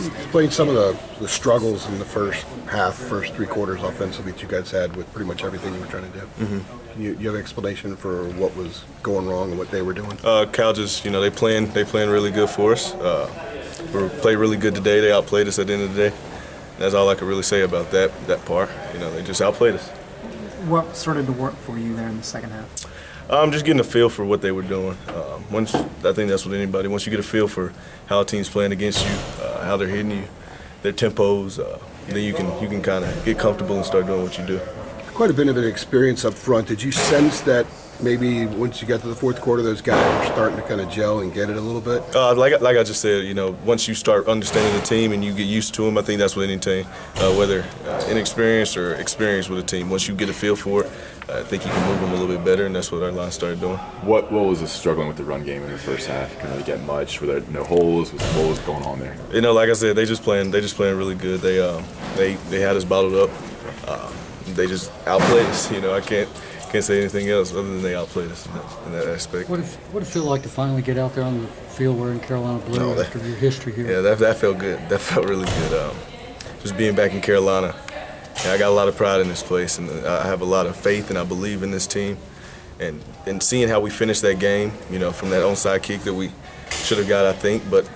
Explain some of the struggles in the first half, first three quarters offensively that you guys had with pretty much everything you were trying to do. You have an explanation for what was going wrong and what they were doing? Cal just, they playing really good for us. We played really good today. They outplayed us at the end of the day. That's all I could really say about that part. They just outplayed us. What started to work for you there in the second half? I'm just getting a feel for what they were doing. I think that's what anybody. Once you get a feel for how a team's playing against you, how they're hitting you, their tempos, then you can kind of get comfortable and start doing what you do. Quite a bit of an experience up front. Did you sense that maybe once you got to the fourth quarter, those guys were starting to kind of gel and get it a little bit? Like I just said, once you start understanding the team and you get used to them, I think that's what any team, whether inexperienced or experienced with a team, once you get a feel for it, I think you can move them a little bit better, and that's what our line started doing. What was the struggling with the run game in the first half? Couldn't really get much. Were there no holes? What was going on there? Like I said, they just playing really good. They had us bottled up. They just outplayed us. I can't say anything else other than they outplayed us in that aspect. What did it feel like to finally get out there on the field wearing Carolina blue after your history here? Yeah, that felt good. That felt really good. Just being back in Carolina, I got a lot of pride in this place, and I have a lot of faith, and I believe in this team. And seeing how we finished that game, from that onside kick that we should have got, I think, but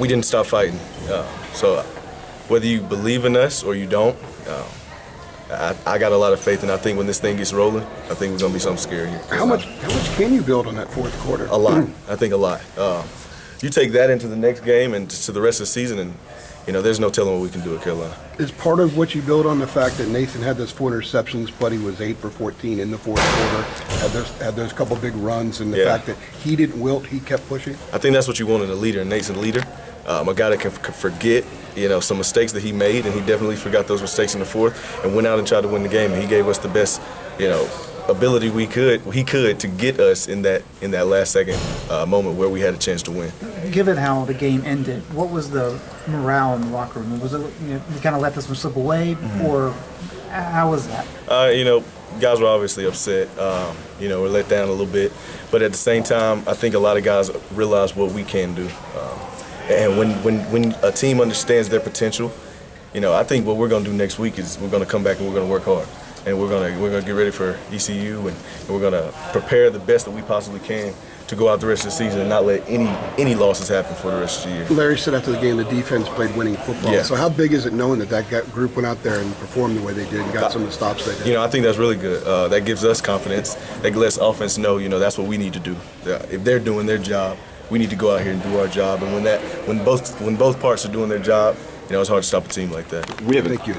we didn't stop fighting. So whether you believe in us or you don't, I got a lot of faith, and I think when this thing gets rolling, I think we're going to be something scary here. How much can you build on that fourth quarter? A lot. I think a lot. You take that into the next game and to the rest of the season, and there's no telling what we can do at Carolina. Is part of what you build on the fact that Nathan had those 4 interceptions, but he was 8 for 14 in the fourth quarter, had those couple big runs, and the fact that he didn't wilt, he kept pushing? I think that's what you want in a leader, and Nate's a leader. A guy that can forget, some mistakes that he made, and he definitely forgot those mistakes in the fourth and went out and tried to win the game. And he gave us the best, ability he could to get us in that last second moment where we had a chance to win. Given how the game ended, what was the morale in the locker room? Was it you kind of let this one slip away, or how was that? Guys were obviously upset. We're let down a little bit, but at the same time, I think a lot of guys realize what we can do. And when a team understands their potential, I think what we're going to do next week is we're going to come back and we're going to work hard. And we're gonna get ready for ECU, and we're gonna prepare the best that we possibly can to go out the rest of the season and not let any losses happen for the rest of the year. Larry said after the game the defense played winning football. Yeah. So how big is it knowing that group went out there and performed the way they did and got some of the stops they did? I think that's really good. That gives us confidence. That lets offense know, that's what we need to do. If they're doing their job, we need to go out here and do our job. And when both parts are doing their job, it's hard to stop a team like that. Thank you.